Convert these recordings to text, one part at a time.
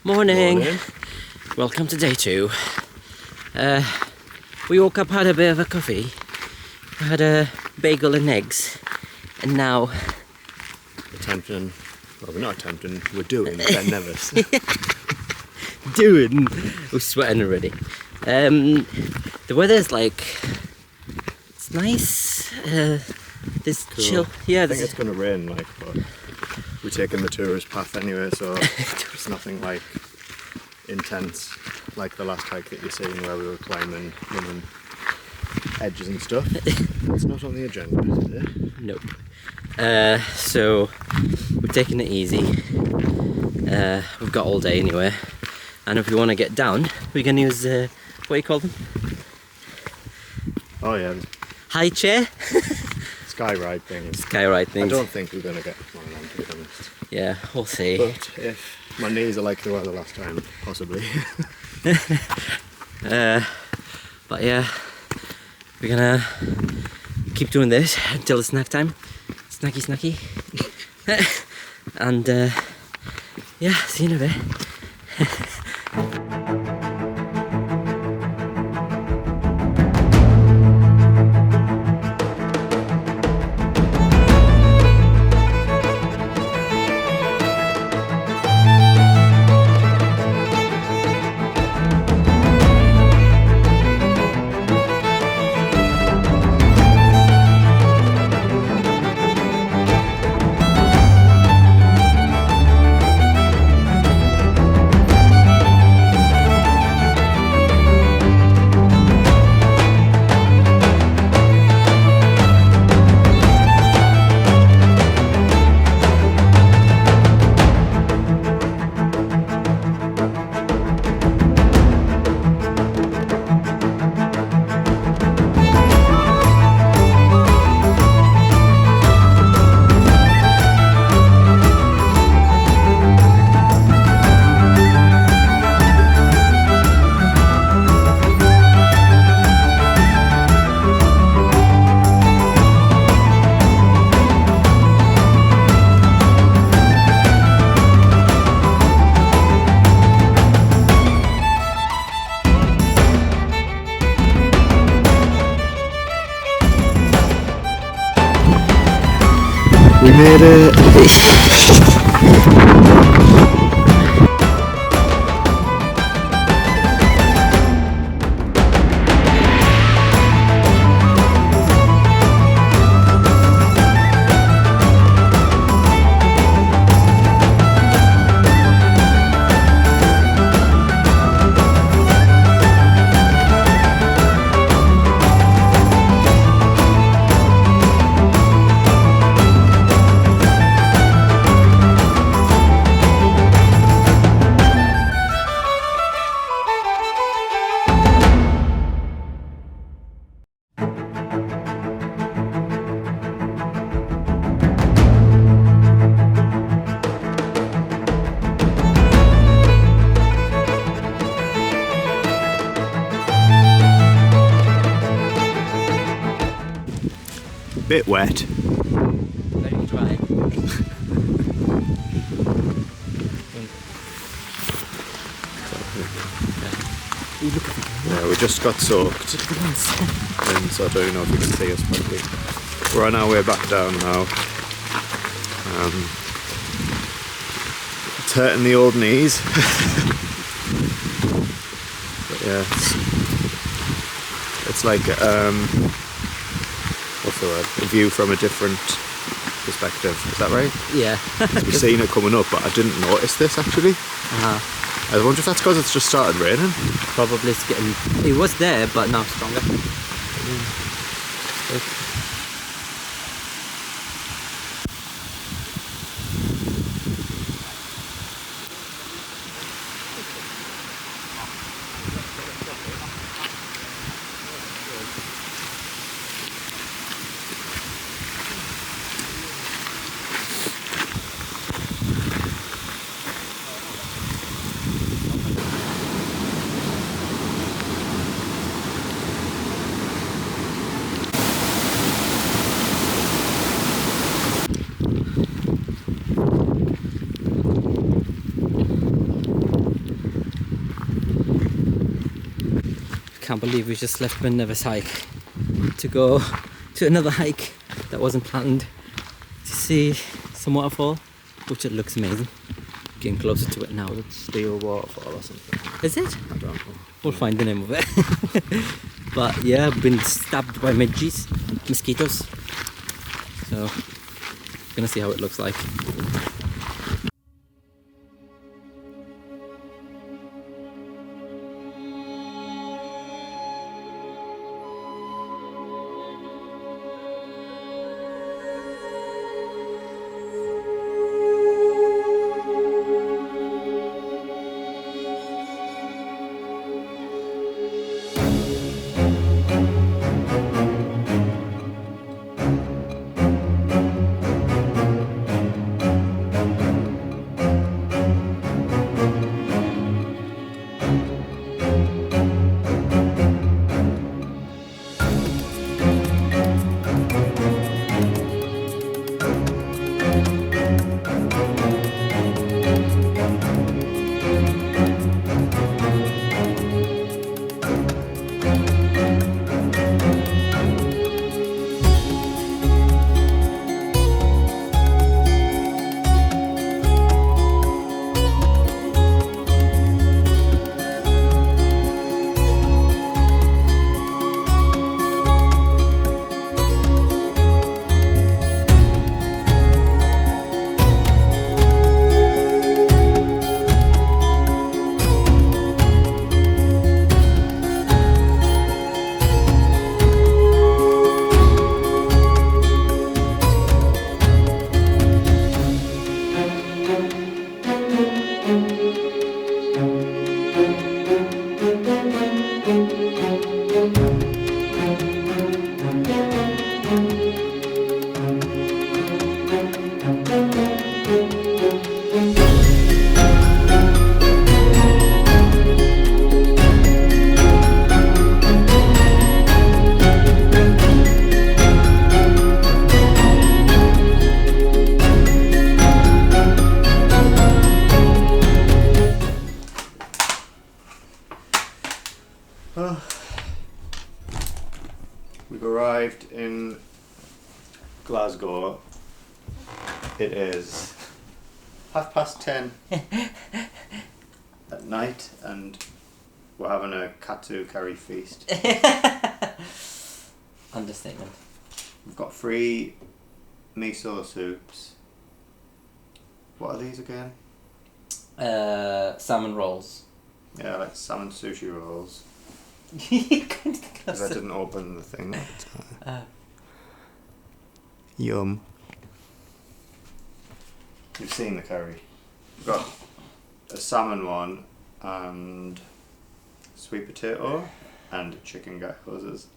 Morning. Welcome to day 2. We woke up, had a bit of a coffee, had a bagel and eggs, and now attempting, well, we're not attempting, we're doing Ben Nevis. We're sweating already. The weather's like, it's nice. There's Cool. chill. Yeah, I think it's going to rain, like, but we're taking the tourist path anyway, so it's nothing like intense like the last hike that you're seeing where we were climbing edges and stuff. It's not on the agenda today. Nope. So we're taking it easy. We've got all day anyway, and if we want to get down, we can use what do you call them? Oh yeah, High chair. sky ride things. Sky ride things. I don't think we're going to get one of them, to be honest. Yeah, we'll see. But if my knees are like they were the last time, possibly. But yeah, we're gonna keep doing this until it's snack time. Snacky. And yeah, see you in a bit. We made it! Bit wet. Very dry. Yeah, we just got soaked, and so I don't know if you can see us properly. We're on our way back down now. It's hurting the old knees. But yeah, it's like what's the word? A view from a different perspective. Is that right? Yeah. We've seen it coming up, but I didn't notice this actually. I wonder if that's because it's just started raining. Probably it's getting. It was there, but now stronger. Can't believe we just left Ben Nevis hike to go to another hike that wasn't planned to see some waterfall, which it looks amazing. Getting closer to it now. It's Steall Waterfall or something. Is it? I don't know. We'll find the name of it. But yeah, I've been stabbed by mosquitoes. So, gonna see how it looks like. We've arrived in Glasgow. It is 10:30 at night and we're having a katsu curry feast. Understatement. We've got 3 miso soups. What are these again? Salmon rolls. Yeah, like salmon sushi rolls. Because Because I didn't open the thing. Yum. You've seen the curry. We've got a salmon one and sweet potato and chicken gakkos.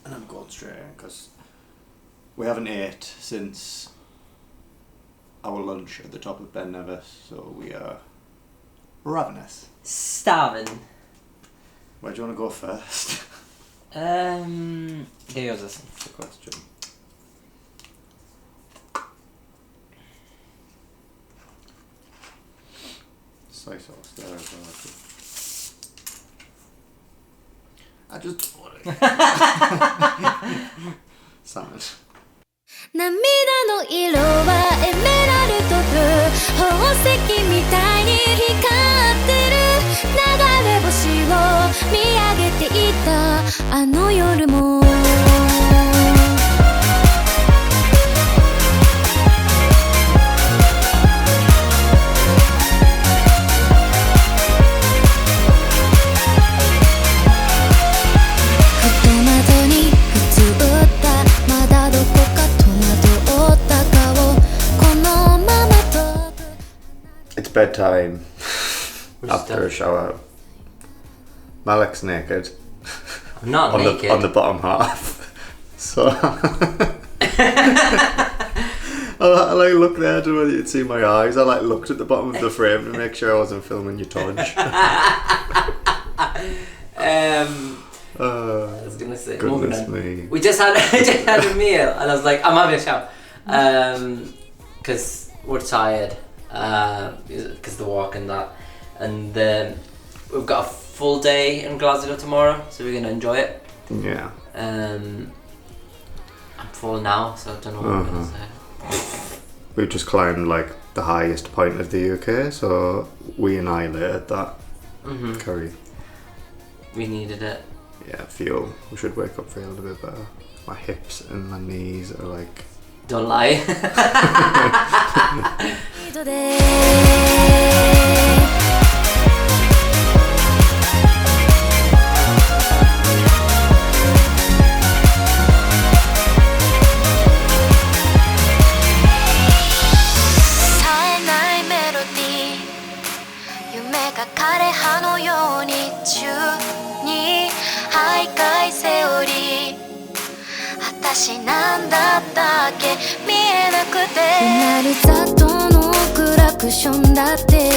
And I'm going straight in because we haven't ate since our lunch at the top of Ben Nevis, so we are ravenous. Starving. Where do you want to go first? Get yours. That's the question. Soy sauce there as well. I just want it. Salmon. 涙の色はエメラルドブルー宝石みたいに光ってる流れ星を見上げていたあの夜もIt's bedtime. After a shower. Malik's naked. I'm not naked. On the bottom half. So I like looked there to whether you'd see my eyes. I like looked at the bottom of the frame to make sure I wasn't filming your touch. I was gonna say, goodness me. We just had a meal, and I was like, I'm having a shower, because we're tired, because the walk and that, and we've got a full day in Glasgow tomorrow, so we're gonna enjoy it. Yeah. I'm full now, so I don't know what I'm gonna say. We've just climbed like the highest point of the UK, so we annihilated that curry. We needed it. Yeah, fuel. We should wake up feeling a bit better. My hips and my knees are like... Don't lie. 私なんだったっけ見えなくて鳴るざとのクラクションだって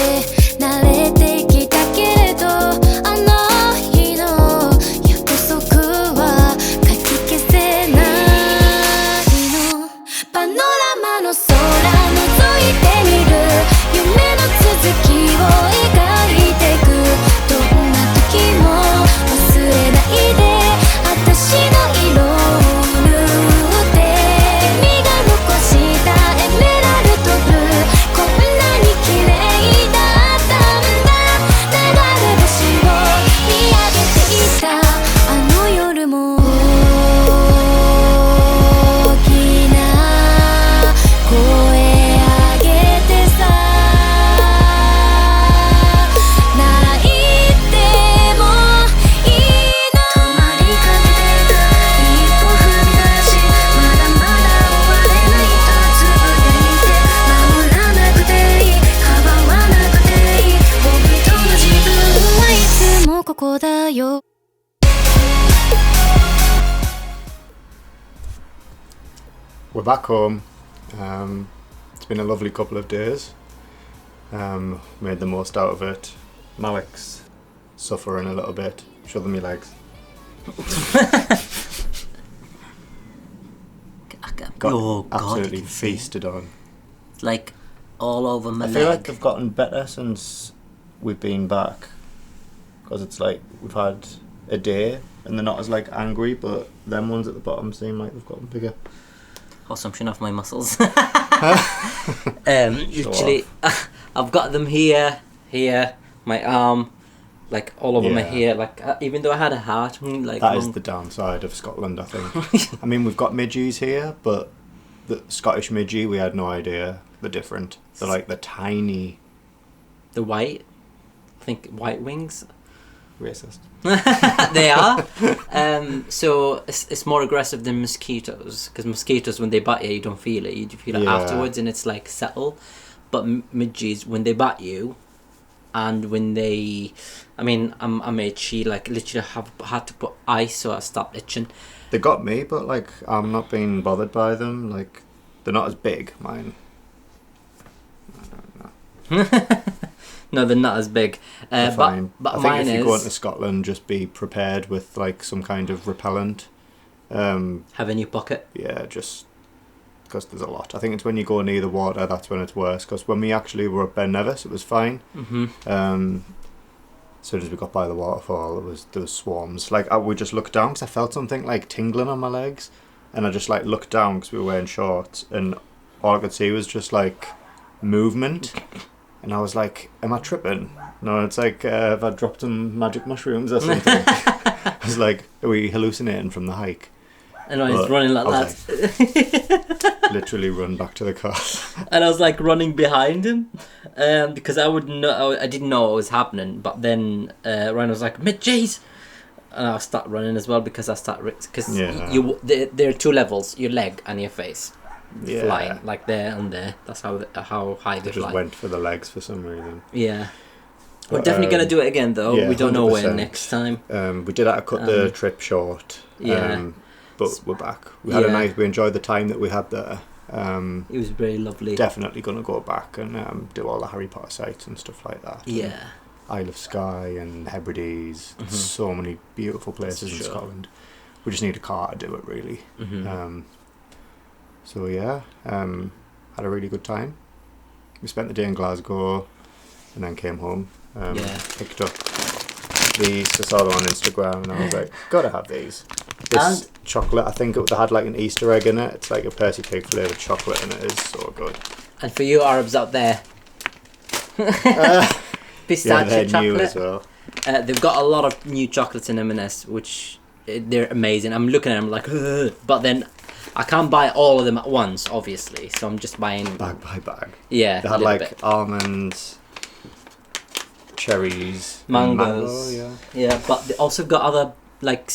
慣れてきたけれどあの日の約束はかき消せないのパノラマの空覗いてみる夢の続きを描いてくどんな時も忘れないで私の色を We're back home. It's been a lovely couple of days. Made the most out of it. Malik's suffering a little bit. Show them your legs. Got absolutely feasted on. It's like all over my I feel like they've gotten better since we've been back. Because it's like we've had a day and they're not as like angry, but them ones at the bottom seem like they've gotten bigger. Consumption of my muscles. Literally, I've got them here, my arm, like all over my hair. Like even though I had a heart, like that is the downside of Scotland, I think. I mean, we've got midgies here, but the Scottish midgie, we had no idea they're different. They're like the tiny. The white, I think white wings. Racist. They are. So it's more aggressive than mosquitoes, because mosquitoes, when they bite you, you don't feel it. You feel it afterwards, and it's like settle. But midges, when they bite you, and when they, I mean, I'm itchy. Like literally, had to put ice so I stopped itching. They got me, but like I'm not being bothered by them. Like they're not as big. Mine. I don't know. No, they're not as big. Fine. But I mine think if is... you go into Scotland, just be prepared with like some kind of repellent. Have in your pocket? Yeah, just because there's a lot. I think it's when you go near the water, that's when it's worse. Because when we actually were at Ben Nevis, it was fine. As soon as we got by the waterfall, there was swarms. Like we just looked down because I felt something like tingling on my legs, and I just like looked down because we were wearing shorts, and all I could see was just like movement. And I was like, am I tripping? No, it's like, have I dropped some magic mushrooms or something? I was like, are we hallucinating from the hike? And I was running like that. Like, literally run back to the car. And I was like running behind him, because I didn't know what was happening. But then Ryan was like, midgies! And I start running as well because because there are two levels, your leg and your face. Flying like there and there. That's how high they fly. Just went for the legs for some reason. Yeah, we're definitely gonna do it again though. We don't know when next time. We did have to cut the trip short. But we're back. We had we enjoyed the time that we had there. It was very lovely. Definitely gonna go back and do all the Harry Potter sites and stuff like that. Yeah. And Isle of Skye and Hebrides. So many beautiful places in Scotland. We just need a car to do it really. So yeah, had a really good time. We spent the day in Glasgow and then came home. Picked up these. I saw them on Instagram and I was like, gotta have these. This chocolate, I think they had like an Easter egg in it. It's like a Percy Pig flavoured chocolate and it is so good. And for you Arabs out there, pistachio chocolate. New as well. They've got a lot of new chocolates in M&S, which they're amazing. I'm looking at them like, ugh, but then I can't buy all of them at once, obviously. So I'm just buying Bag by bag. Yeah, they had like almonds, cherries, mangoes. Mango, yeah. But they also got other like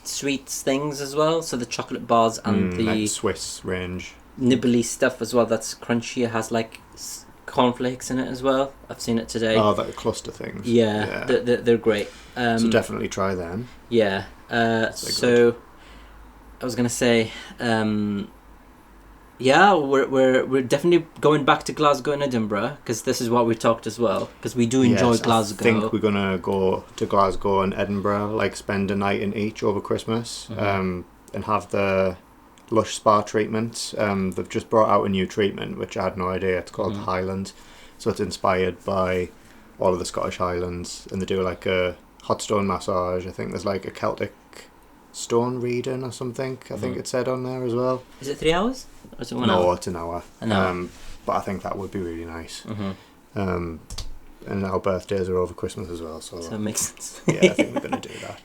sweets things as well. So the chocolate bars and the like Swiss range, nibbly stuff as well. That's crunchy. It has like cornflakes in it as well. I've seen it today. Oh, that cluster things. Yeah. They're great. So definitely try them. Yeah. So I was gonna say, yeah, we're definitely going back to Glasgow and Edinburgh because this is what we talked as well. Because we do enjoy Glasgow. I think we're gonna go to Glasgow and Edinburgh, like spend a night in each over Christmas, and have the Lush spa treatment. They've just brought out a new treatment which I had no idea. It's called Highlands, so it's inspired by all of the Scottish Highlands, and they do like a hot stone massage. I think there's like a Celtic stone reading or something. I think it said on there as well. Is it 3 hours? Or is it 1 hour? hour? It's an hour. An hour. But I think that would be really nice. And our birthdays are over Christmas as well, so it makes sense. yeah, I think we're going to do that.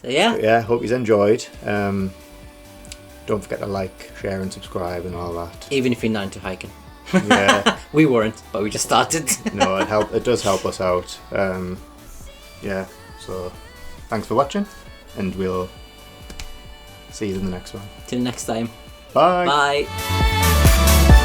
So yeah. But yeah, hope you've enjoyed. Don't forget to like, share and subscribe and all that. Even if you're not into hiking. Yeah. We weren't, but we just started. No, it does help us out. Yeah, so thanks for watching, and we'll see you in the next one. Till next time. Bye. Bye.